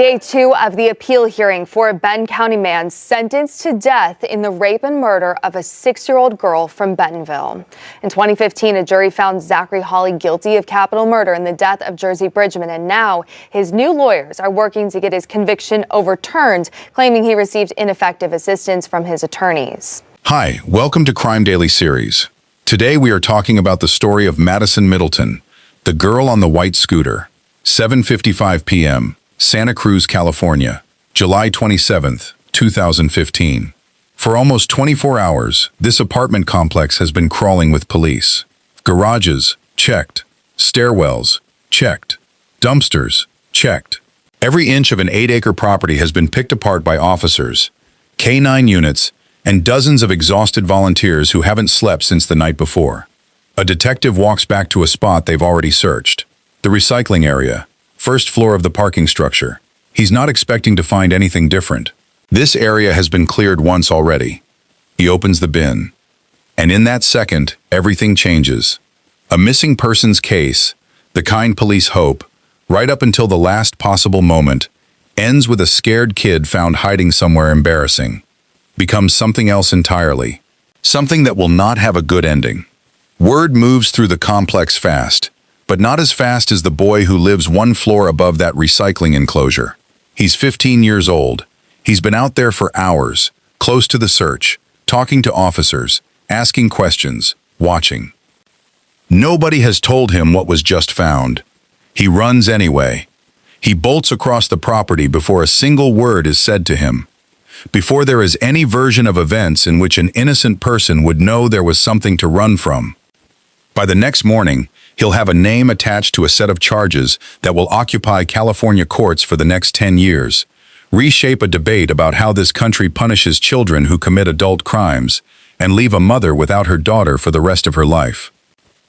Day 2 of the appeal hearing for a Benton County man sentenced to death in the rape and murder of a 6-year-old girl from Bentonville. In 2015, a jury found Zachary Hawley guilty of capital murder in the death of Jersey Bridgman, and now his new lawyers are working to get his conviction overturned, claiming he received ineffective assistance from his attorneys. Hi, welcome to Crime Daily Series. Today we are talking about the story of Madison Middleton, the girl on the white scooter. 7:55 p.m. Santa Cruz, California, July 27, 2015. For almost 24 hours, this apartment complex has been crawling with police. Garages, checked. Stairwells, checked. Dumpsters, checked. Every inch of an 8-acre property has been picked apart by officers, K-9 units, and dozens of exhausted volunteers who haven't slept since the night before. A detective walks back to a spot they've already searched. The recycling area. First floor of the parking structure. He's not expecting to find anything different. This area has been cleared once already. He opens the bin. And in that second, everything changes. A missing persons case, the kind police hope, right up until the last possible moment, ends with a scared kid found hiding somewhere embarrassing. Becomes something else entirely. Something that will not have a good ending. Word moves through the complex fast. But not as fast as the boy who lives one floor above that recycling enclosure. He's 15 years old. He's been out there for hours, close to the search, talking to officers, asking questions, watching. Nobody has told him what was just found. He runs anyway. He bolts across the property before a single word is said to him. Before there is any version of events in which an innocent person would know there was something to run from. By the next morning, he'll have a name attached to a set of charges that will occupy California courts for the next 10 years, reshape a debate about how this country punishes children who commit adult crimes, and leave a mother without her daughter for the rest of her life.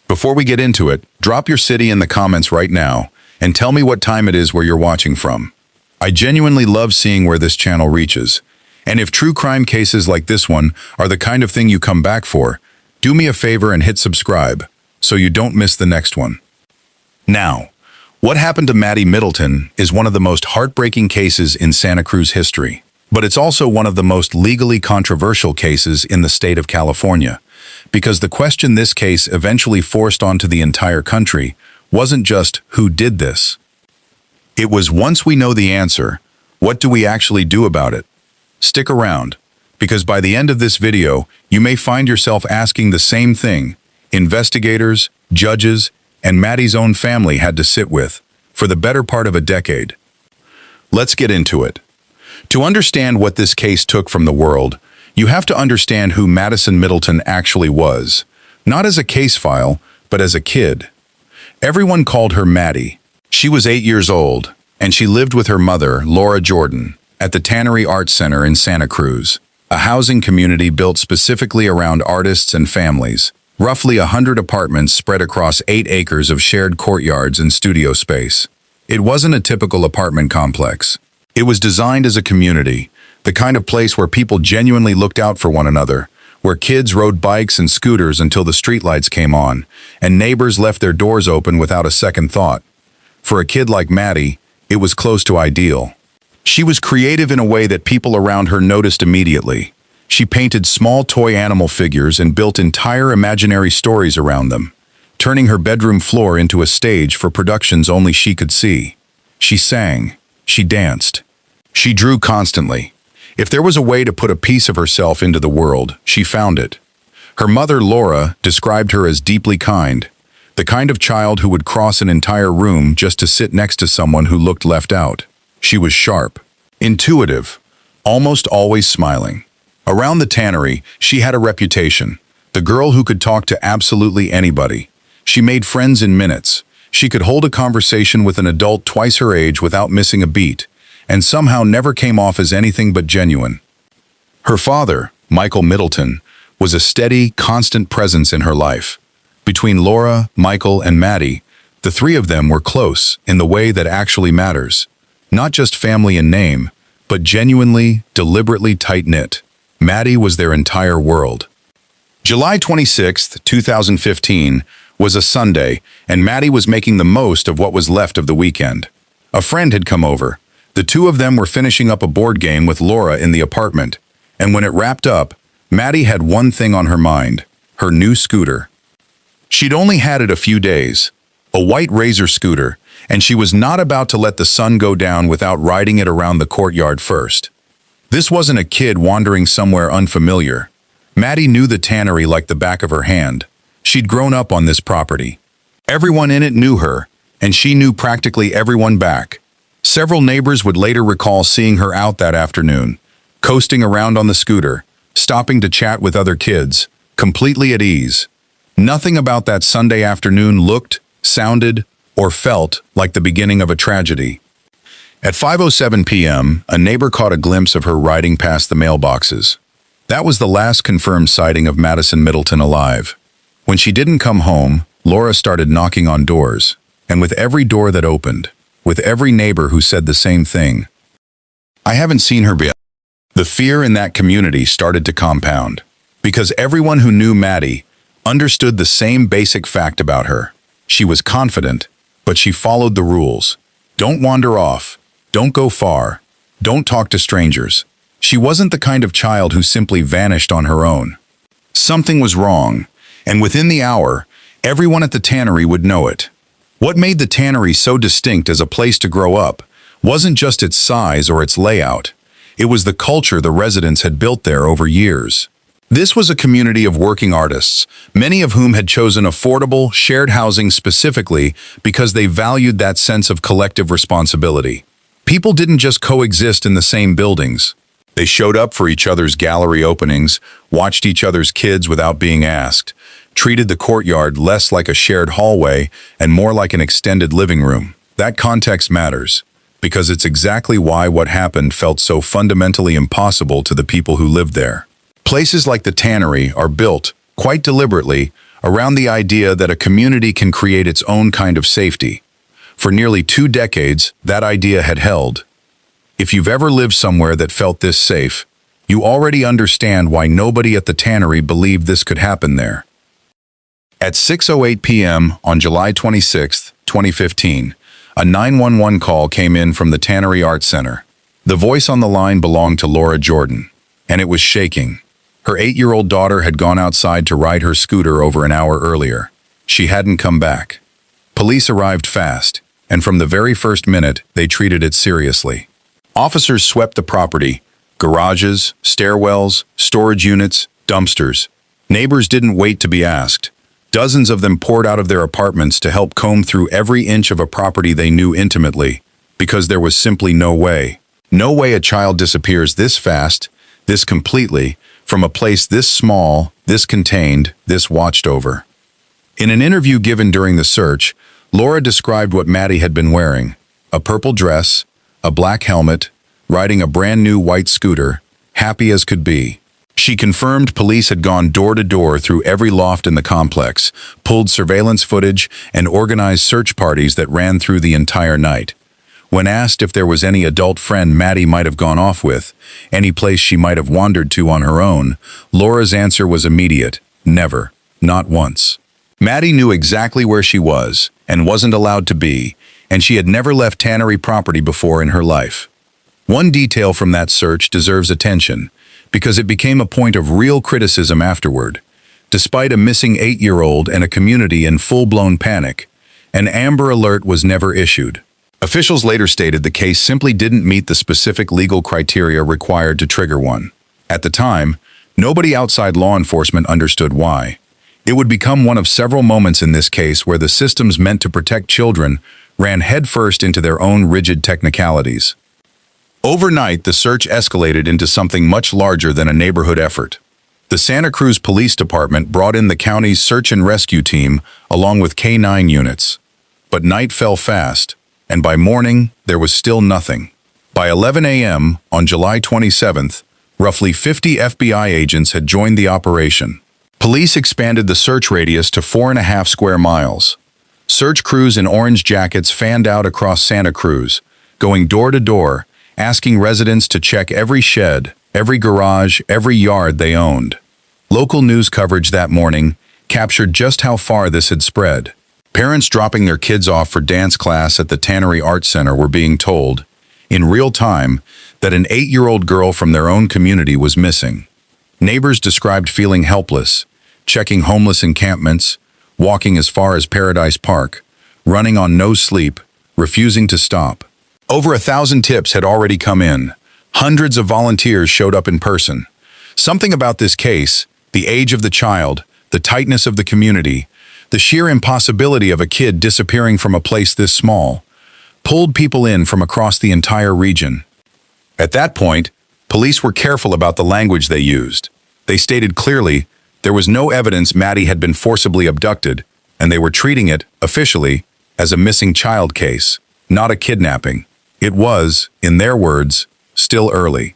Before we get into it, drop your city in the comments right now and tell me what time it is where you're watching from. I genuinely love seeing where this channel reaches. And if true crime cases like this one are the kind of thing you come back for, do me a favor and hit subscribe, so you don't miss the next one. Now, what happened to Maddie Middleton is one of the most heartbreaking cases in Santa Cruz history, but it's also one of the most legally controversial cases in the state of California, because the question this case eventually forced onto the entire country wasn't just who did this. It was, once we know the answer, what do we actually do about it? Stick around, because by the end of this video, you may find yourself asking the same thing investigators, judges, and Maddie's own family had to sit with for the better part of a decade. Let's get into it. To understand what this case took from the world, you have to understand who Madison Middleton actually was, not as a case file, but as a kid. Everyone called her Maddie. She was 8 years old, and she lived with her mother, Laura Jordan, at the Tannery Arts Center in Santa Cruz, a housing community built specifically around artists and families. Roughly 100 apartments spread across 8 acres of shared courtyards and studio space. It wasn't a typical apartment complex. It was designed as a community, the kind of place where people genuinely looked out for one another, where kids rode bikes and scooters until the streetlights came on, and neighbors left their doors open without a second thought. For a kid like Maddie, it was close to ideal. She was creative in a way that people around her noticed immediately. She painted small toy animal figures and built entire imaginary stories around them, turning her bedroom floor into a stage for productions only she could see. She sang. She danced. She drew constantly. If there was a way to put a piece of herself into the world, she found it. Her mother, Laura, described her as deeply kind, the kind of child who would cross an entire room just to sit next to someone who looked left out. She was sharp, intuitive, almost always smiling. Around the tannery, she had a reputation, the girl who could talk to absolutely anybody. She made friends in minutes. She could hold a conversation with an adult twice her age without missing a beat, and somehow never came off as anything but genuine. Her father, Michael Middleton, was a steady, constant presence in her life. Between Laura, Michael, and Maddie, the three of them were close in the way that actually matters. Not just family in name, but genuinely, deliberately tight-knit. Maddie was their entire world. July 26, 2015, was a Sunday, and Maddie was making the most of what was left of the weekend. A friend had come over, The two of them were finishing up a board game with Laura in the apartment, and when it wrapped up, Maddie had one thing on her mind: her new scooter. She'd only had it a few days, a white Razor scooter, and she was not about to let the sun go down without riding it around the courtyard first. This wasn't a kid wandering somewhere unfamiliar. Maddie knew the tannery like the back of her hand. She'd grown up on this property. Everyone in it knew her, and she knew practically everyone back. Several neighbors would later recall seeing her out that afternoon, coasting around on the scooter, stopping to chat with other kids, completely at ease. Nothing about that Sunday afternoon looked, sounded, or felt like the beginning of a tragedy. At 5:07 p.m., a neighbor caught a glimpse of her riding past the mailboxes. That was the last confirmed sighting of Madison Middleton alive. When she didn't come home, Laura started knocking on doors, and with every door that opened, with every neighbor who said the same thing, "I haven't seen her yet," the fear in that community started to compound, because everyone who knew Maddie understood the same basic fact about her. She was confident, but she followed the rules. Don't wander off. Don't go far. Don't talk to strangers. She wasn't the kind of child who simply vanished on her own. Something was wrong, and within the hour, everyone at the tannery would know it. What made the tannery so distinct as a place to grow up wasn't just its size or its layout. It was the culture the residents had built there over years. This was a community of working artists, many of whom had chosen affordable, shared housing specifically because they valued that sense of collective responsibility. People didn't just coexist in the same buildings. They showed up for each other's gallery openings, watched each other's kids without being asked, treated the courtyard less like a shared hallway and more like an extended living room. That context matters, because it's exactly why what happened felt so fundamentally impossible to the people who lived there. Places like the tannery are built, quite deliberately, around the idea that a community can create its own kind of safety. For nearly 2 decades, that idea had held. If you've ever lived somewhere that felt this safe, you already understand why nobody at the tannery believed this could happen there. At 6:08 p.m. on July 26, 2015, a 911 call came in from the Tannery Arts Center. The voice on the line belonged to Laura Jordan, and it was shaking. Her 8-year-old daughter had gone outside to ride her scooter over an hour earlier. She hadn't come back. Police arrived fast, and from the very first minute, they treated it seriously. Officers swept the property: garages, stairwells, storage units, dumpsters. Neighbors didn't wait to be asked. Dozens of them poured out of their apartments to help comb through every inch of a property they knew intimately, because there was simply no way. No way a child disappears this fast, this completely, from a place this small, this contained, this watched over. In an interview given during the search, Laura described what Maddie had been wearing: a purple dress, a black helmet, riding a brand new white scooter, happy as could be. She confirmed police had gone door to door through every loft in the complex, pulled surveillance footage, and organized search parties that ran through the entire night. When asked if there was any adult friend Maddie might have gone off with, any place she might have wandered to on her own, Laura's answer was immediate: never, not once. Maddie knew exactly where she was, and wasn't allowed to be, and she had never left tannery property before in her life. One detail from that search deserves attention, because it became a point of real criticism afterward. Despite a missing 8-year-old and a community in full-blown panic, an Amber Alert was never issued. Officials later stated the case simply didn't meet the specific legal criteria required to trigger one. At the time, nobody outside law enforcement understood why. It would become one of several moments in this case where the systems meant to protect children ran headfirst into their own rigid technicalities. Overnight, the search escalated into something much larger than a neighborhood effort. The Santa Cruz Police Department brought in the county's search and rescue team along with K-9 units. But night fell fast, and by morning, there was still nothing. By 11 a.m. on July 27th, roughly 50 FBI agents had joined the operation. Police expanded the search radius to 4.5 square miles. Search crews in orange jackets fanned out across Santa Cruz, going door to door, asking residents to check every shed, every garage, every yard they owned. Local news coverage that morning captured just how far this had spread. Parents dropping their kids off for dance class at the Tannery Arts Center were being told, in real time, that an 8-year-old girl from their own community was missing. Neighbors described feeling helpless, checking homeless encampments, walking as far as Paradise Park, running on no sleep, refusing to stop. Over 1,000 tips had already come in. Hundreds of volunteers showed up in person. Something about this case, the age of the child, the tightness of the community, the sheer impossibility of a kid disappearing from a place this small, pulled people in from across the entire region. At that point, police were careful about the language they used. They stated clearly there was no evidence Maddie had been forcibly abducted, and they were treating it, officially, as a missing child case, not a kidnapping. It was, in their words, still early.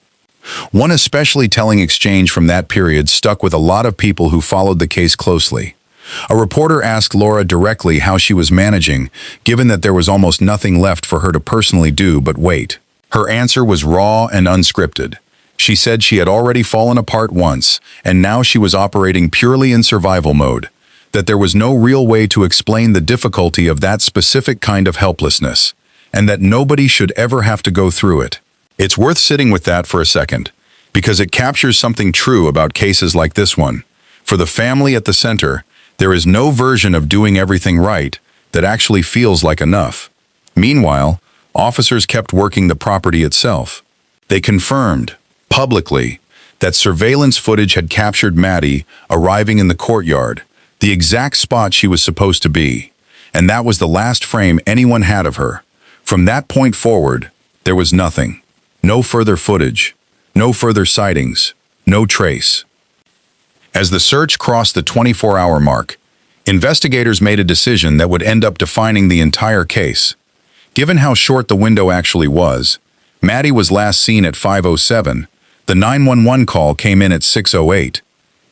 One especially telling exchange from that period stuck with a lot of people who followed the case closely. A reporter asked Laura directly how she was managing, given that there was almost nothing left for her to personally do but wait. Her answer was raw and unscripted. She said she had already fallen apart once, and now she was operating purely in survival mode, that there was no real way to explain the difficulty of that specific kind of helplessness, and that nobody should ever have to go through it. It's worth sitting with that for a second, because it captures something true about cases like this one. For the family at the center, there is no version of doing everything right that actually feels like enough. Meanwhile, officers kept working the property itself. They confirmed, publicly, that surveillance footage had captured Maddie arriving in the courtyard, the exact spot she was supposed to be, and that was the last frame anyone had of her. From that point forward, there was nothing. No further footage, no further sightings, no trace. As the search crossed the 24-hour mark, investigators made a decision that would end up defining the entire case. Given how short the window actually was, Maddie was last seen at 5:07. The 911 call came in at 6:08.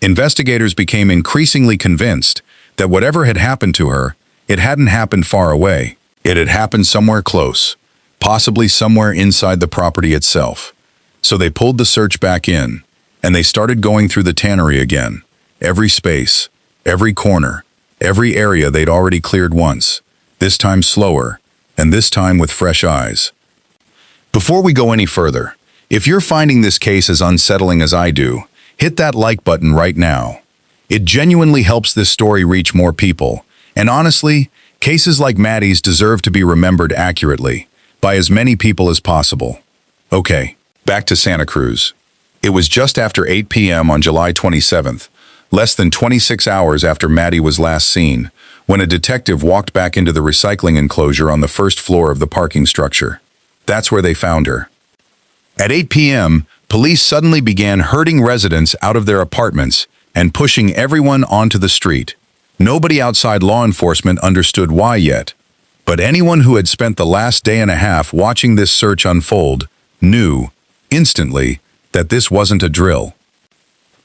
Investigators became increasingly convinced that whatever had happened to her, it hadn't happened far away. It had happened somewhere close, possibly somewhere inside the property itself. So they pulled the search back in, and they started going through the tannery again. Every space, every corner, every area they'd already cleared once, this time slower, and this time with fresh eyes. Before we go any further, if you're finding this case as unsettling as I do, hit that like button right now. It genuinely helps this story reach more people, and honestly, cases like Maddie's deserve to be remembered accurately, by as many people as possible. Okay, back to Santa Cruz. It was just after 8 p.m. on July 27th, less than 26 hours after Maddie was last seen, when a detective walked back into the recycling enclosure on the first floor of the parking structure. That's where they found her. At 8 p.m., police suddenly began herding residents out of their apartments and pushing everyone onto the street. Nobody outside law enforcement understood why yet, but anyone who had spent the last day and a half watching this search unfold knew, instantly, that this wasn't a drill.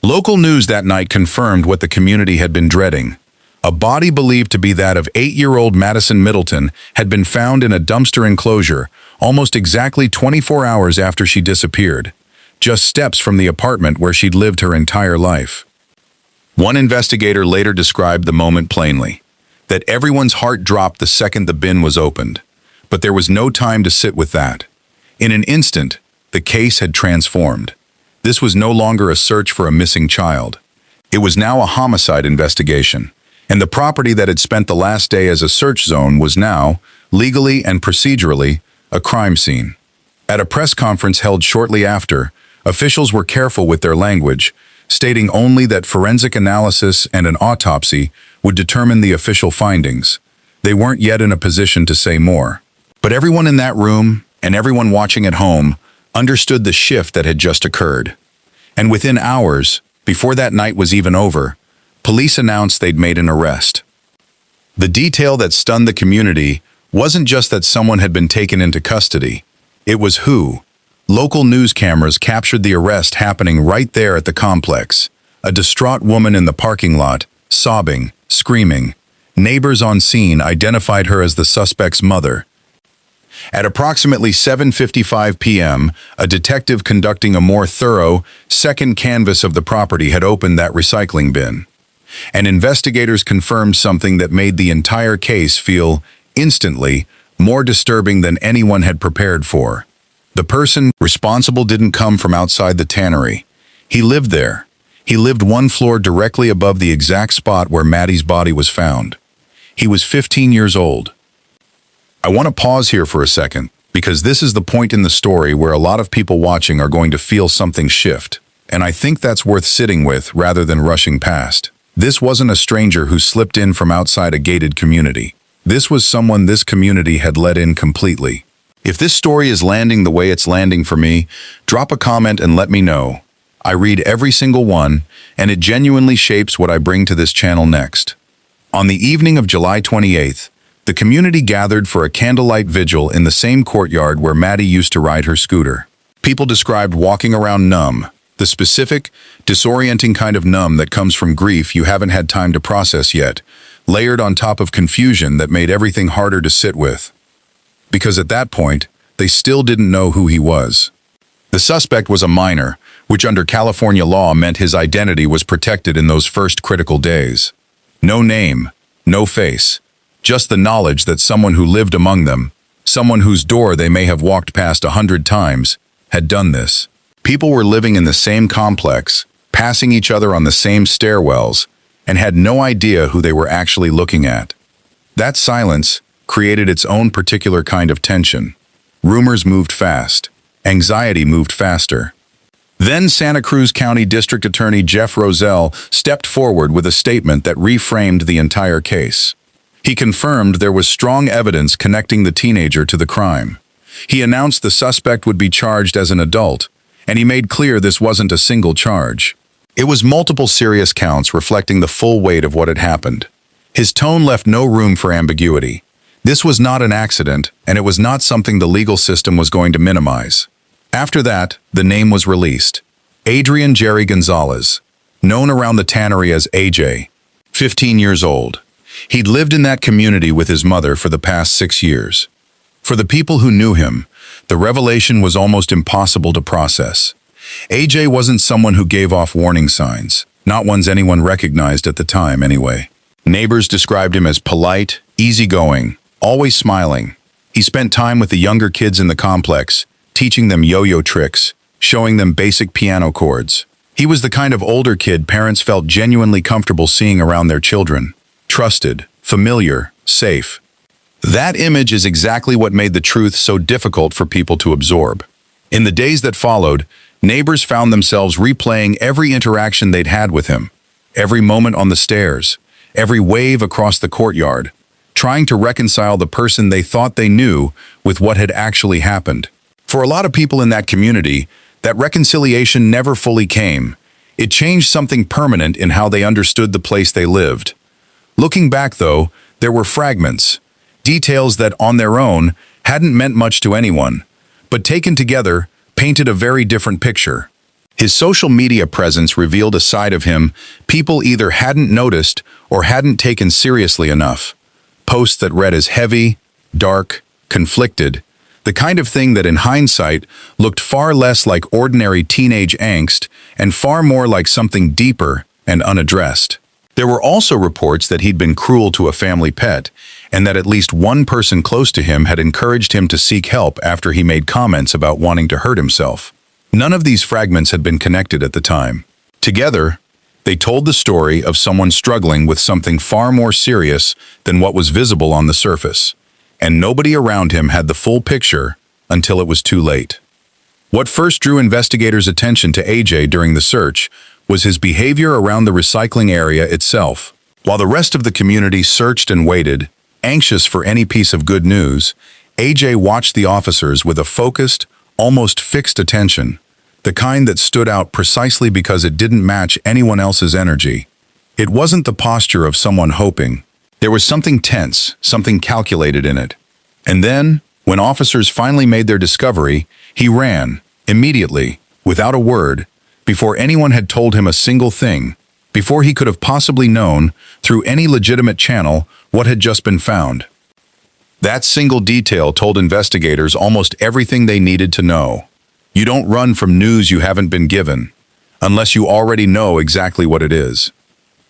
Local news that night confirmed what the community had been dreading. A body believed to be that of 8-year-old Madison Middleton had been found in a dumpster enclosure almost exactly 24 hours after she disappeared, just steps from the apartment where she'd lived her entire life. One investigator later described the moment plainly, that everyone's heart dropped the second the bin was opened. But there was no time to sit with that. In an instant, the case had transformed. This was no longer a search for a missing child. It was now a homicide investigation, and the property that had spent the last day as a search zone was now, legally and procedurally, a crime scene. At a press conference held shortly after, officials were careful with their language, stating only that forensic analysis and an autopsy would determine the official findings. They weren't yet in a position to say more. But everyone in that room, and everyone watching at home, understood the shift that had just occurred. And within hours, before that night was even over, police announced they'd made an arrest. The detail that stunned the community wasn't just that someone had been taken into custody. It was who. Local news cameras captured the arrest happening right there at the complex. A distraught woman in the parking lot, sobbing, screaming. Neighbors on scene identified her as the suspect's mother. At approximately 7:55 p.m., a detective conducting a more thorough, second canvass of the property had opened that recycling bin. And investigators confirmed something that made the entire case feel, instantly, more disturbing than anyone had prepared for. The person responsible didn't come from outside the tannery. He lived there. He lived one floor directly above the exact spot where Maddie's body was found. He was 15 years old. I want to pause here for a second, because this is the point in the story where a lot of people watching are going to feel something shift, and I think that's worth sitting with rather than rushing past. This wasn't a stranger who slipped in from outside a gated community. This was someone this community had let in completely. If this story is landing the way it's landing for me, drop a comment and let me know. I read every single one, and it genuinely shapes what I bring to this channel next. On the evening of July 28th, the community gathered for a candlelight vigil in the same courtyard where Maddie used to ride her scooter. People described walking around numb, the specific, disorienting kind of numb that comes from grief you haven't had time to process yet, layered on top of confusion that made everything harder to sit with. Because at that point, they still didn't know who he was. The suspect was a minor, which under California law meant his identity was protected in those first critical days. No name, no face, just the knowledge that someone who lived among them, someone whose door they may have walked past 100 times, had done this. People were living in the same complex, passing each other on the same stairwells, and had no idea who they were actually looking at. That silence created its own particular kind of tension. Rumors moved fast. Anxiety moved faster. Then Santa Cruz County District Attorney Jeff Roselle stepped forward with a statement that reframed the entire case. He confirmed there was strong evidence connecting the teenager to the crime. He announced the suspect would be charged as an adult, and he made clear this wasn't a single charge. It was multiple serious counts reflecting the full weight of what had happened. His tone left no room for ambiguity. This was not an accident, and it was not something the legal system was going to minimize. After that, the name was released. Adrian Jerry Gonzalez, known around the tannery as AJ, 15 years old. He'd lived in that community with his mother for the past 6 years. For the people who knew him, the revelation was almost impossible to process. AJ wasn't someone who gave off warning signs, not ones anyone recognized at the time anyway. Neighbors described him as polite, easygoing, always smiling. He spent time with the younger kids in the complex, teaching them yo-yo tricks, showing them basic piano chords. He was the kind of older kid parents felt genuinely comfortable seeing around their children. Trusted, familiar, safe. That image is exactly what made the truth so difficult for people to absorb. In the days that followed, neighbors found themselves replaying every interaction they'd had with him, every moment on the stairs, every wave across the courtyard, trying to reconcile the person they thought they knew with what had actually happened. For a lot of people in that community, that reconciliation never fully came. It changed something permanent in how they understood the place they lived. Looking back, though, there were fragments, details that, on their own, hadn't meant much to anyone, but taken together, painted a very different picture. His social media presence revealed a side of him people either hadn't noticed or hadn't taken seriously enough. Posts that read as heavy, dark, conflicted, the kind of thing that in hindsight looked far less like ordinary teenage angst and far more like something deeper and unaddressed. There were also reports that he'd been cruel to a family pet, and that at least one person close to him had encouraged him to seek help after he made comments about wanting to hurt himself. None of these fragments had been connected at the time. Together, they told the story of someone struggling with something far more serious than what was visible on the surface, and nobody around him had the full picture until it was too late. What first drew investigators' attention to AJ during the search was his behavior around the recycling area itself. While the rest of the community searched and waited, anxious for any piece of good news, AJ watched the officers with a focused, almost fixed attention, the kind that stood out precisely because it didn't match anyone else's energy. It wasn't the posture of someone hoping. There was something tense, something calculated in it. And then, when officers finally made their discovery, he ran, immediately, without a word, before anyone had told him a single thing, before he could have possibly known, through any legitimate channel, what had just been found. That single detail told investigators almost everything they needed to know. You don't run from news you haven't been given, unless you already know exactly what it is.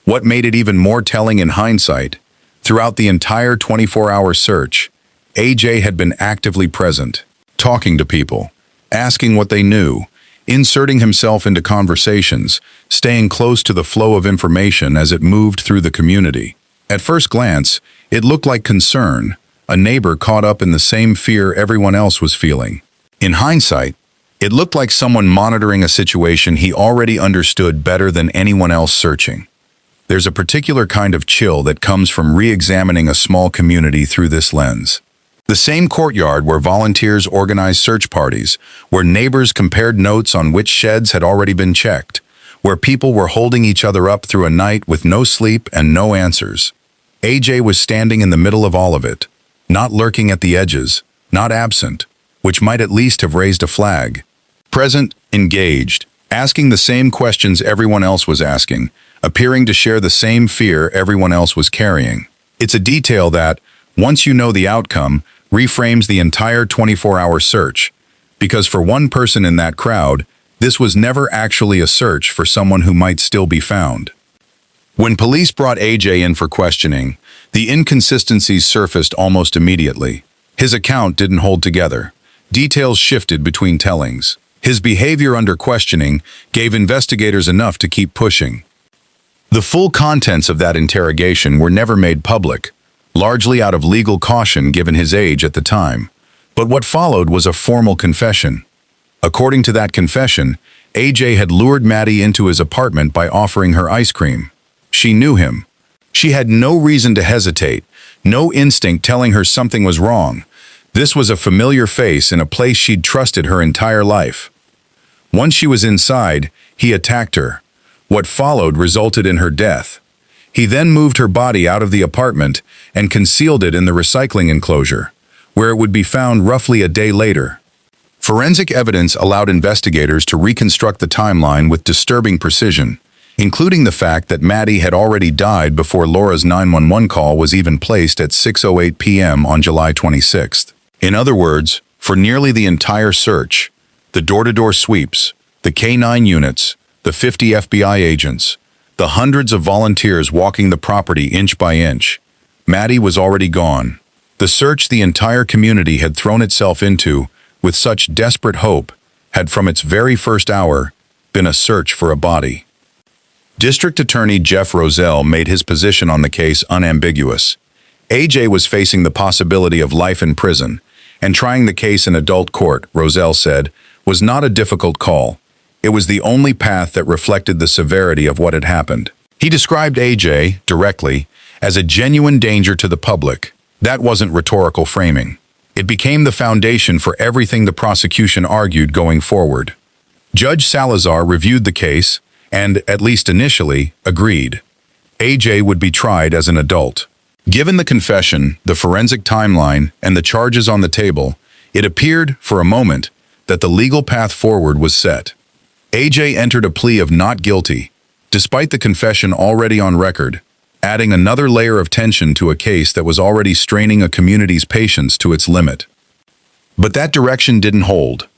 What made it even more telling in hindsight, throughout the entire 24-hour search, AJ had been actively present, talking to people, asking what they knew, inserting himself into conversations, staying close to the flow of information as it moved through the community. At first glance, it looked like concern, a neighbor caught up in the same fear everyone else was feeling. In hindsight, it looked like someone monitoring a situation he already understood better than anyone else searching. There's a particular kind of chill that comes from re-examining a small community through this lens. The same courtyard where volunteers organized search parties, where neighbors compared notes on which sheds had already been checked, where people were holding each other up through a night with no sleep and no answers. AJ was standing in the middle of all of it, not lurking at the edges, not absent, which might at least have raised a flag. Present, engaged, asking the same questions everyone else was asking, appearing to share the same fear everyone else was carrying. It's a detail that, once you know the outcome, reframes the entire 24-hour search, because for one person in that crowd, this was never actually a search for someone who might still be found. When police brought AJ in for questioning, the inconsistencies surfaced almost immediately. His account didn't hold together. Details shifted between tellings. His behavior under questioning gave investigators enough to keep pushing. The full contents of that interrogation were never made public, largely out of legal caution given his age at the time. But what followed was a formal confession. According to that confession, AJ had lured Maddie into his apartment by offering her ice cream. She knew him. She had no reason to hesitate, no instinct telling her something was wrong. This was a familiar face in a place she'd trusted her entire life. Once she was inside, he attacked her. What followed resulted in her death. He then moved her body out of the apartment and concealed it in the recycling enclosure, where it would be found roughly a day later. Forensic evidence allowed investigators to reconstruct the timeline with disturbing precision, including the fact that Maddie had already died before Laura's 911 call was even placed at 6:08 p.m. on July 26th. In other words, for nearly the entire search, the door-to-door sweeps, the K-9 units, the 50 FBI agents, the hundreds of volunteers walking the property inch by inch, Maddie was already gone. The search the entire community had thrown itself into with such desperate hope had from its very first hour been a search for a body. District Attorney Jeff Rozelle made his position on the case unambiguous. AJ was facing the possibility of life in prison, and trying the case in adult court, Rozelle said, was not a difficult call. It was the only path that reflected the severity of what had happened. He described AJ, directly, as a genuine danger to the public. That wasn't rhetorical framing. It became the foundation for everything the prosecution argued going forward. Judge Salazar reviewed the case and, at least initially, agreed. AJ would be tried as an adult. Given the confession, the forensic timeline, and the charges on the table, it appeared, for a moment, that the legal path forward was set. AJ entered a plea of not guilty, despite the confession already on record, adding another layer of tension to a case that was already straining a community's patience to its limit. But that direction didn't hold.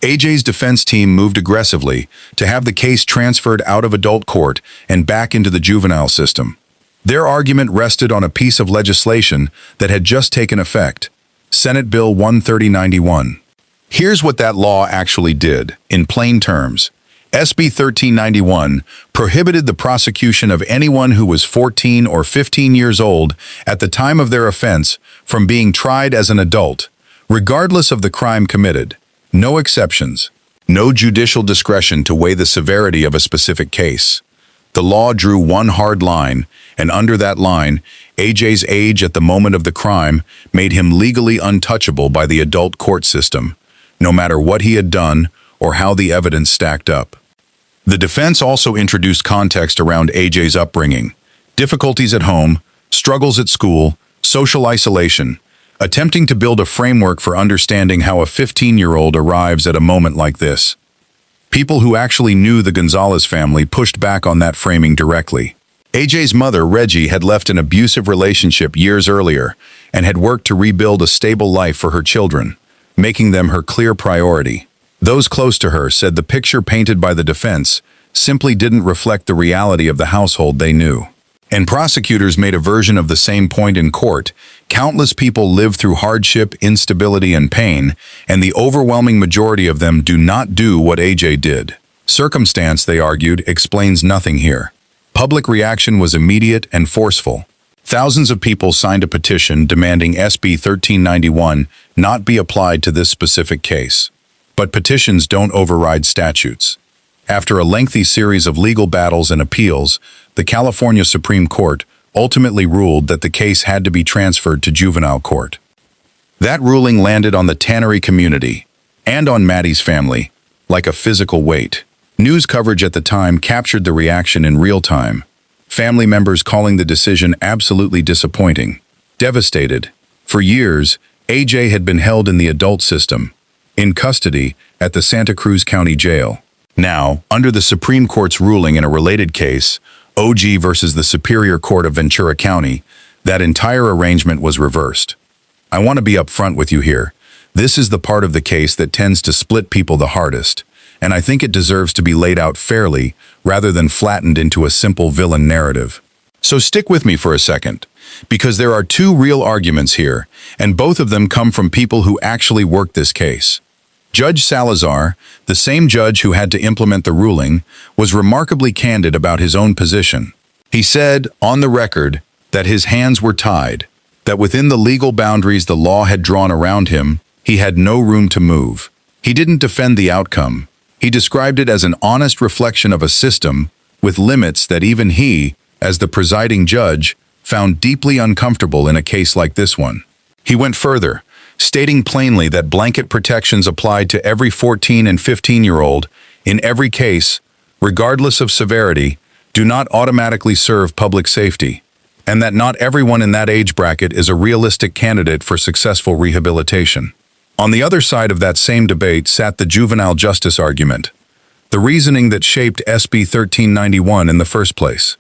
AJ's defense team moved aggressively to have the case transferred out of adult court and back into the juvenile system. Their argument rested on a piece of legislation that had just taken effect, Senate Bill 13091. Here's what that law actually did, in plain terms. SB 1391 prohibited the prosecution of anyone who was 14 or 15 years old at the time of their offense from being tried as an adult, regardless of the crime committed. No exceptions. No judicial discretion to weigh the severity of a specific case. The law drew one hard line, and under that line, AJ's age at the moment of the crime made him legally untouchable by the adult court system, no matter what he had done or how the evidence stacked up. The defense also introduced context around AJ's upbringing, difficulties at home, struggles at school, social isolation, attempting to build a framework for understanding how a 15-year-old arrives at a moment like this. People who actually knew the Gonzalez family pushed back on that framing directly. AJ's mother, Reggie, had left an abusive relationship years earlier and had worked to rebuild a stable life for her children, making them her clear priority. Those close to her said the picture painted by the defense simply didn't reflect the reality of the household they knew. And prosecutors made a version of the same point in court. Countless people live through hardship, instability, and pain, and the overwhelming majority of them do not do what AJ did. Circumstance, they argued, explains nothing here. Public reaction was immediate and forceful. Thousands of people signed a petition demanding SB 1391 not be applied to this specific case. But petitions don't override statutes. After a lengthy series of legal battles and appeals, the California Supreme Court ultimately ruled that the case had to be transferred to juvenile court. That ruling landed on the tannery community and on Maddie's family like a physical weight. News coverage at the time captured the reaction in real time. Family members calling the decision absolutely disappointing, devastated. For years, AJ had been held in the adult system, in custody at the Santa Cruz County Jail. Now, under the Supreme Court's ruling in a related case, OG versus the Superior Court of Ventura County, that entire arrangement was reversed. I want to be upfront with you here. This is the part of the case that tends to split people the hardest, and I think it deserves to be laid out fairly rather than flattened into a simple villain narrative. So stick with me for a second, because there are two real arguments here, and both of them come from people who actually worked this case. Judge Salazar, the same judge who had to implement the ruling, was remarkably candid about his own position. He said, on the record, that his hands were tied, that within the legal boundaries the law had drawn around him, he had no room to move. He didn't defend the outcome. He described it as an honest reflection of a system with limits that even he, as the presiding judge, found deeply uncomfortable in a case like this one. He went further, stating plainly that blanket protections applied to every 14 and 15-year-old, in every case, regardless of severity, do not automatically serve public safety, and that not everyone in that age bracket is a realistic candidate for successful rehabilitation. On the other side of that same debate sat the juvenile justice argument, the reasoning that shaped SB 1391 in the first place.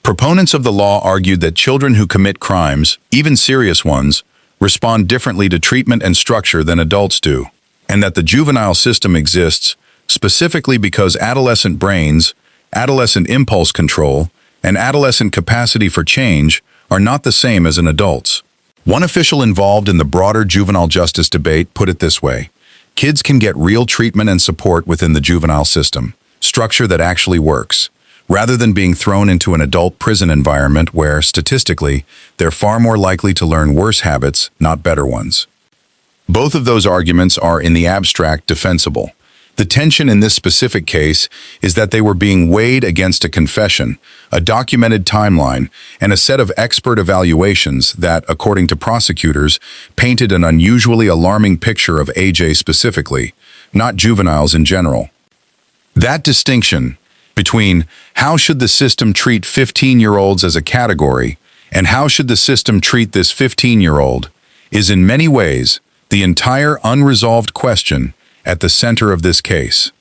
Proponents of the law argued that children who commit crimes, even serious ones, respond differently to treatment and structure than adults do, and that the juvenile system exists specifically because adolescent brains, adolescent impulse control, and adolescent capacity for change are not the same as an adult's. One official involved in the broader juvenile justice debate put it this way: kids can get real treatment and support within the juvenile system, structure that actually works, rather than being thrown into an adult prison environment where, statistically, they're far more likely to learn worse habits, not better ones. Both of those arguments are, in the abstract, defensible. The tension in this specific case is that they were being weighed against a confession, a documented timeline, and a set of expert evaluations that, according to prosecutors, painted an unusually alarming picture of AJ specifically, not juveniles in general. That distinction between how should the system treat 15-year-olds as a category and how should the system treat this 15-year-old is in many ways the entire unresolved question at the center of this case.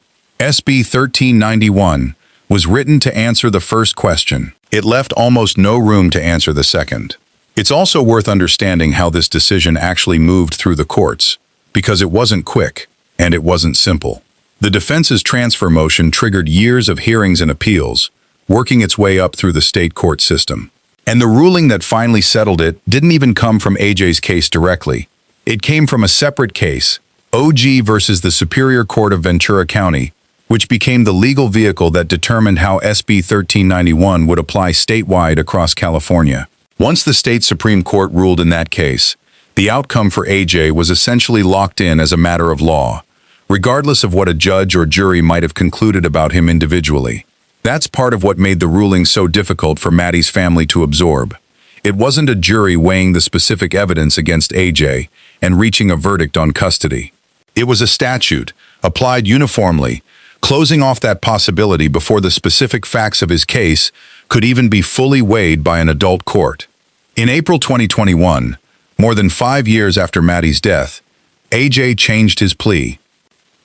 SB 1391 was written to answer the first question. It left almost no room to answer the second. It's also worth understanding how this decision actually moved through the courts, because it wasn't quick and it wasn't simple. The defense's transfer motion triggered years of hearings and appeals, working its way up through the state court system. And the ruling that finally settled it didn't even come from AJ's case directly. It came from a separate case, OG versus the Superior Court of Ventura County, which became the legal vehicle that determined how SB 1391 would apply statewide across California. Once the state Supreme Court ruled in that case, the outcome for AJ was essentially locked in as a matter of law, regardless of what a judge or jury might have concluded about him individually. That's part of what made the ruling so difficult for Maddie's family to absorb. It wasn't a jury weighing the specific evidence against AJ and reaching a verdict on custody. It was a statute, applied uniformly, closing off that possibility before the specific facts of his case could even be fully weighed by an adult court. In April 2021, more than 5 years after Maddie's death, AJ changed his plea.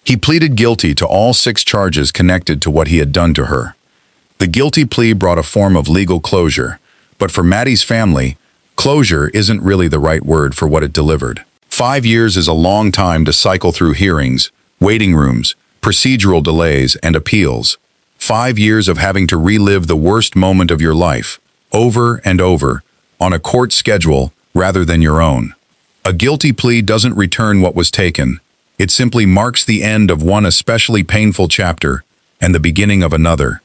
He pleaded guilty to all 6 charges connected to what he had done to her. The guilty plea brought a form of legal closure, but for Maddie's family, closure isn't really the right word for what it delivered. 5 years is a long time to cycle through hearings, waiting rooms, procedural delays, and appeals. 5 years of having to relive the worst moment of your life, over and over, on a court schedule rather than your own. A guilty plea doesn't return what was taken. It simply marks the end of one especially painful chapter and the beginning of another.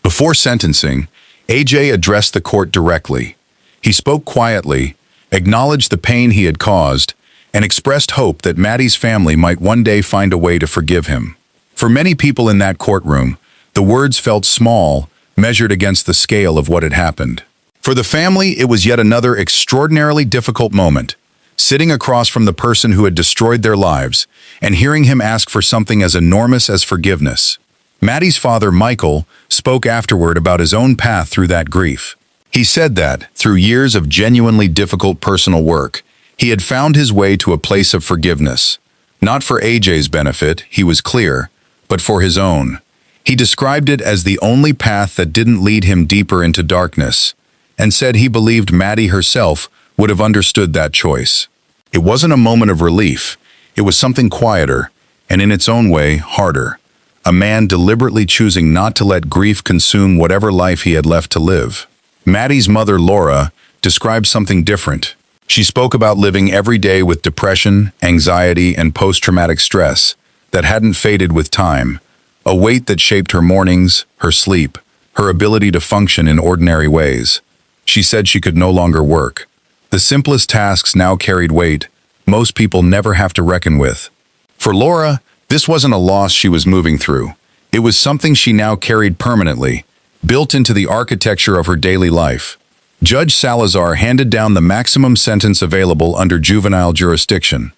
Before sentencing, AJ addressed the court directly. He spoke quietly, acknowledged the pain he had caused, and expressed hope that Maddie's family might one day find a way to forgive him. For many people in that courtroom, the words felt small, measured against the scale of what had happened. For the family, it was yet another extraordinarily difficult moment, sitting across from the person who had destroyed their lives and hearing him ask for something as enormous as forgiveness. Maddie's father, Michael, spoke afterward about his own path through that grief. He said that, through years of genuinely difficult personal work, he had found his way to a place of forgiveness. Not for AJ's benefit, he was clear, but for his own. He described it as the only path that didn't lead him deeper into darkness, and said he believed Maddie herself would have understood that choice. It wasn't a moment of relief. It was something quieter, and in its own way, harder. A man deliberately choosing not to let grief consume whatever life he had left to live. Maddie's mother, Laura, described something different. She spoke about living every day with depression, anxiety, and post-traumatic stress that hadn't faded with time, a weight that shaped her mornings, her sleep, her ability to function in ordinary ways. She said she could no longer work. The simplest tasks now carried weight most people never have to reckon with. For Laura, this wasn't a loss she was moving through. It was something she now carried permanently, built into the architecture of her daily life. Judge Salazar handed down the maximum sentence available under juvenile jurisdiction.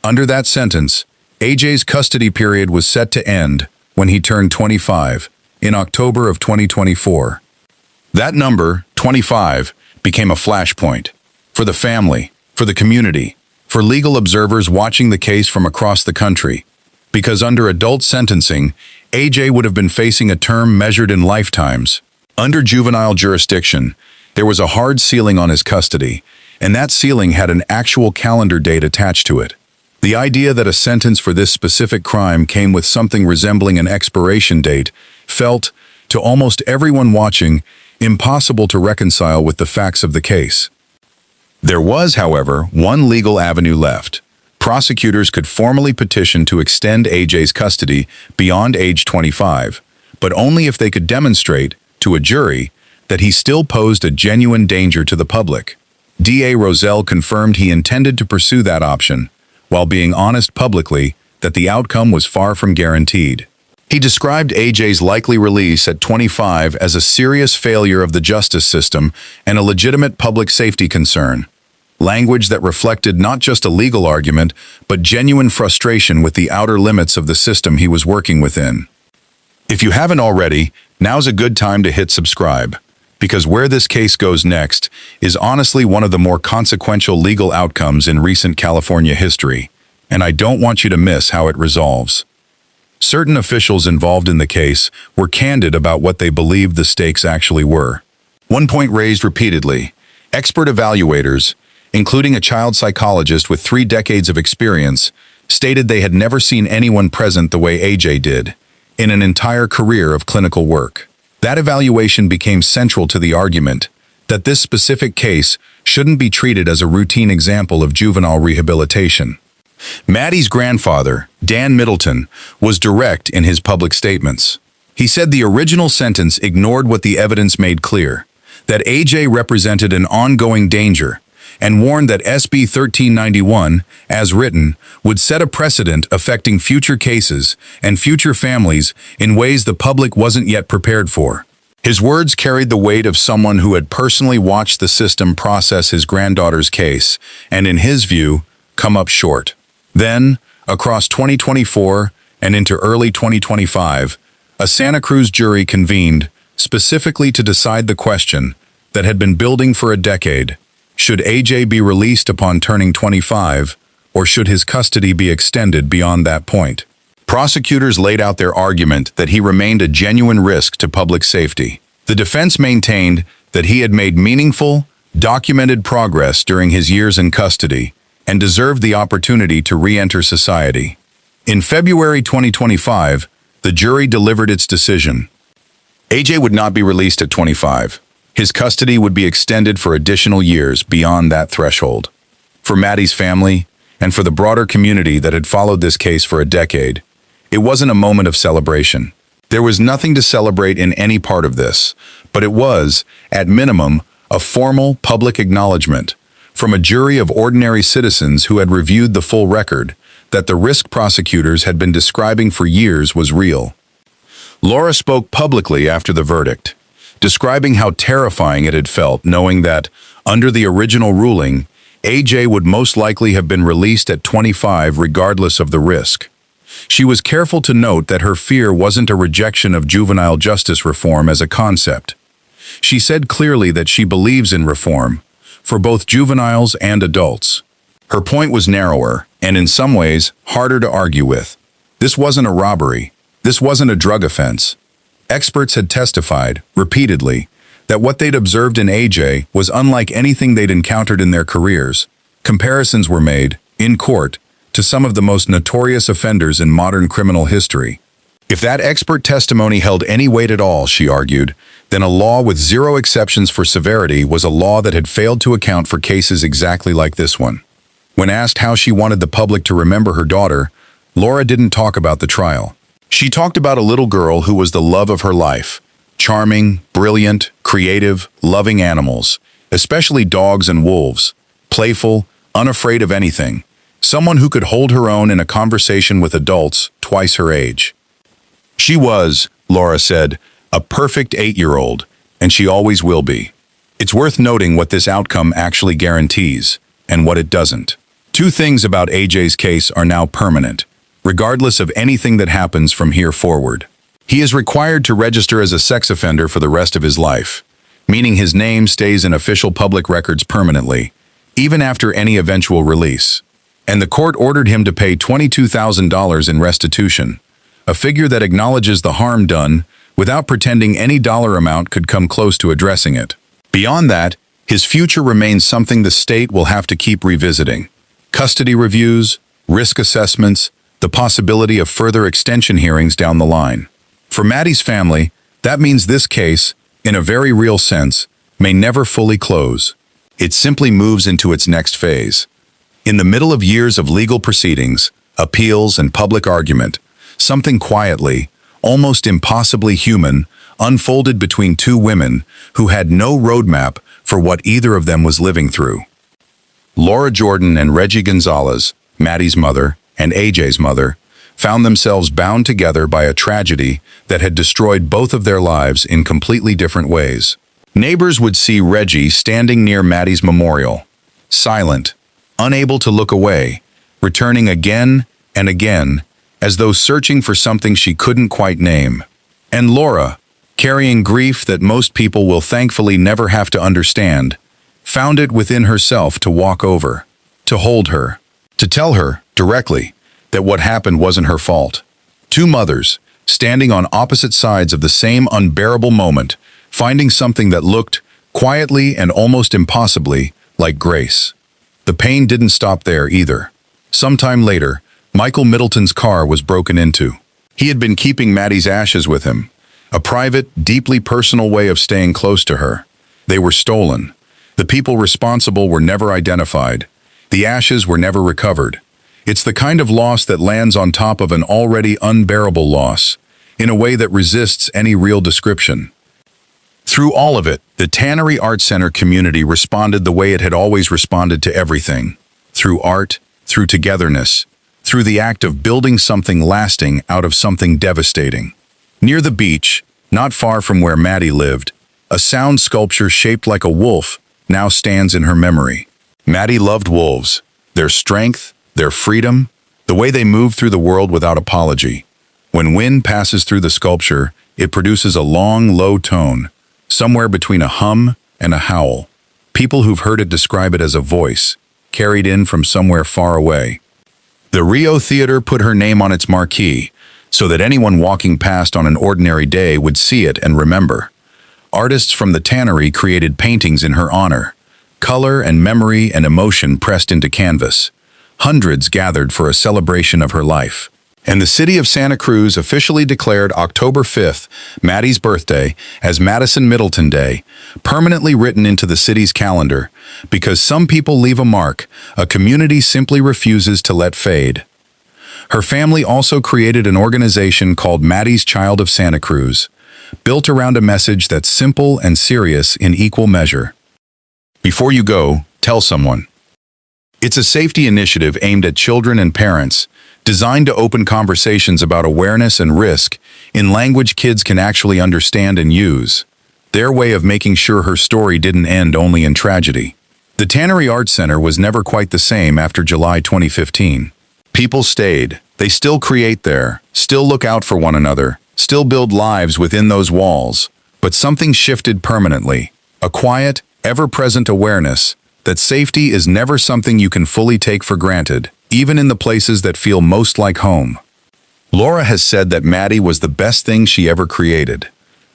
Under that sentence, AJ's custody period was set to end when he turned 25, in October of 2024. That number, 25, became a flashpoint. For the family, for the community, for legal observers watching the case from across the country. Because under adult sentencing, AJ would have been facing a term measured in lifetimes. Under juvenile jurisdiction, there was a hard ceiling on his custody, and that ceiling had an actual calendar date attached to it. The idea that a sentence for this specific crime came with something resembling an expiration date felt, to almost everyone watching, impossible to reconcile with the facts of the case. There was, however, one legal avenue left. Prosecutors could formally petition to extend AJ's custody beyond age 25, but only if they could demonstrate, to a jury, that he still posed a genuine danger to the public. DA Roselle confirmed he intended to pursue that option, while being honest publicly that the outcome was far from guaranteed. He described AJ's likely release at 25 as a serious failure of the justice system and a legitimate public safety concern. Language that reflected not just a legal argument, but genuine frustration with the outer limits of the system he was working within. If you haven't already, now's a good time to hit subscribe, because where this case goes next is honestly one of the more consequential legal outcomes in recent California history, and I don't want you to miss how it resolves. Certain officials involved in the case were candid about what they believed the stakes actually were. One point raised repeatedly: expert evaluators, including a child psychologist with 3 decades of experience, stated they had never seen anyone present the way AJ did, in an entire career of clinical work. That evaluation became central to the argument that this specific case shouldn't be treated as a routine example of juvenile rehabilitation. Maddie's grandfather, Dan Middleton, was direct in his public statements. He said the original sentence ignored what the evidence made clear, that AJ represented an ongoing danger, and warned that SB 1391, as written, would set a precedent affecting future cases and future families in ways the public wasn't yet prepared for. His words carried the weight of someone who had personally watched the system process his granddaughter's case, and in his view, come up short. Then, across 2024 and into early 2025, a Santa Cruz jury convened specifically to decide the question that had been building for a decade. Should AJ be released upon turning 25, or should his custody be extended beyond that point? Prosecutors laid out their argument that he remained a genuine risk to public safety. The defense maintained that he had made meaningful, documented progress during his years in custody and deserved the opportunity to re-enter society. In February 2025, the jury delivered its decision. AJ would not be released at 25. His custody would be extended for additional years beyond that threshold. For Maddie's family, and for the broader community that had followed this case for a decade, it wasn't a moment of celebration. There was nothing to celebrate in any part of this, but it was, at minimum, a formal public acknowledgement from a jury of ordinary citizens who had reviewed the full record that the risk prosecutors had been describing for years was real. Laura spoke publicly after the verdict, describing how terrifying it had felt knowing that, under the original ruling, AJ would most likely have been released at 25 regardless of the risk. She was careful to note that her fear wasn't a rejection of juvenile justice reform as a concept. She said clearly that she believes in reform, for both juveniles and adults. Her point was narrower, and in some ways, harder to argue with. This wasn't a robbery. This wasn't a drug offense. Experts had testified, repeatedly, that what they'd observed in AJ was unlike anything they'd encountered in their careers. Comparisons were made, in court, to some of the most notorious offenders in modern criminal history. If that expert testimony held any weight at all, she argued, then a law with zero exceptions for severity was a law that had failed to account for cases exactly like this one. When asked how she wanted the public to remember her daughter, Laura didn't talk about the trial. She talked about a little girl who was the love of her life. Charming, brilliant, creative, loving animals, especially dogs and wolves. Playful, unafraid of anything. Someone who could hold her own in a conversation with adults twice her age. She was, Laura said, a perfect 8-year-old, and she always will be. It's worth noting what this outcome actually guarantees, and what it doesn't. Two things about AJ's case are now permanent, regardless of anything that happens from here forward. He is required to register as a sex offender for the rest of his life, meaning his name stays in official public records permanently, even after any eventual release. And the court ordered him to pay $22,000 in restitution, a figure that acknowledges the harm done without pretending any dollar amount could come close to addressing it. Beyond that, his future remains something the state will have to keep revisiting. Custody reviews, risk assessments, the possibility of further extension hearings down the line. For Maddie's family, that means this case, in a very real sense, may never fully close. It simply moves into its next phase. In the middle of years of legal proceedings, appeals, and public argument, something quietly, almost impossibly human, unfolded between two women who had no roadmap for what either of them was living through. Laura Jordan and Reggie Gonzalez, Maddie's mother and AJ's mother, found themselves bound together by a tragedy that had destroyed both of their lives in completely different ways. Neighbors would see Reggie standing near Maddie's memorial, silent, unable to look away, returning again and again, as though searching for something she couldn't quite name. And Laura, carrying grief that most people will thankfully never have to understand, found it within herself to walk over, to hold her, to tell her, directly, that what happened wasn't her fault. Two mothers, standing on opposite sides of the same unbearable moment, finding something that looked, quietly and almost impossibly, like grace. The pain didn't stop there either. Sometime later, Michael Middleton's car was broken into. He had been keeping Maddie's ashes with him, a private, deeply personal way of staying close to her. They were stolen. The people responsible were never identified. The ashes were never recovered. It's the kind of loss that lands on top of an already unbearable loss, in a way that resists any real description. Through all of it, the Tannery Art Center community responded the way it had always responded to everything. Through art, through togetherness, through the act of building something lasting out of something devastating. Near the beach, not far from where Maddie lived, a sound sculpture shaped like a wolf now stands in her memory. Maddie loved wolves, their strength, their freedom, the way they move through the world without apology. When wind passes through the sculpture, it produces a long, low tone, somewhere between a hum and a howl. People who've heard it describe it as a voice, carried in from somewhere far away. The Rio Theater put her name on its marquee, so that anyone walking past on an ordinary day would see it and remember. Artists from the Tannery created paintings in her honor, color and memory and emotion pressed into canvas. Hundreds gathered for a celebration of her life. And the city of Santa Cruz officially declared October 5th, Maddie's birthday, as Madison Middleton Day, permanently written into the city's calendar, because some people leave a mark a community simply refuses to let fade. Her family also created an organization called Maddie's Child of Santa Cruz, built around a message that's simple and serious in equal measure. Before you go, tell someone. It's a safety initiative aimed at children and parents, designed to open conversations about awareness and risk in language kids can actually understand and use. Their way of making sure her story didn't end only in tragedy. The Tannery Arts Center was never quite the same after July 2015. People stayed. They still create there, still look out for one another, still build lives within those walls. But something shifted permanently. A quiet, ever-present awareness that safety is never something you can fully take for granted, even in the places that feel most like home. Laura has said that Maddie was the best thing she ever created,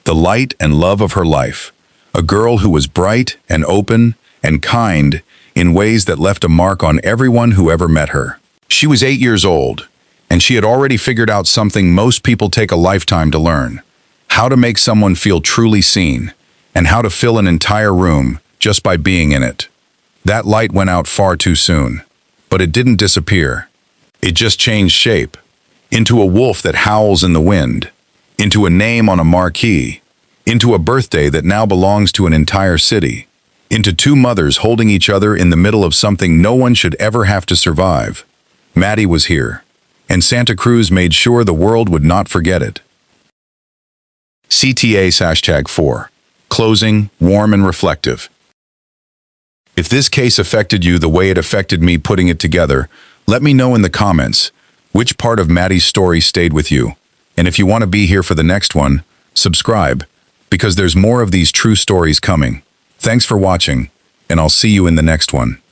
the light and love of her life, a girl who was bright and open and kind in ways that left a mark on everyone who ever met her. She was 8 years old, and she had already figured out something most people take a lifetime to learn: how to make someone feel truly seen, and how to fill an entire room just by being in it. That light went out far too soon. But it didn't disappear. It just changed shape, into a wolf that howls in the wind, into a name on a marquee, into a birthday that now belongs to an entire city, into two mothers holding each other in the middle of something no one should ever have to survive. Maddie was here, and Santa Cruz made sure the world would not forget it. CTA#4. Closing, warm and reflective. If this case affected you the way it affected me putting it together, let me know in the comments which part of Maddie's story stayed with you. And if you want to be here for the next one, subscribe, because there's more of these true stories coming. Thanks for watching, and I'll see you in the next one.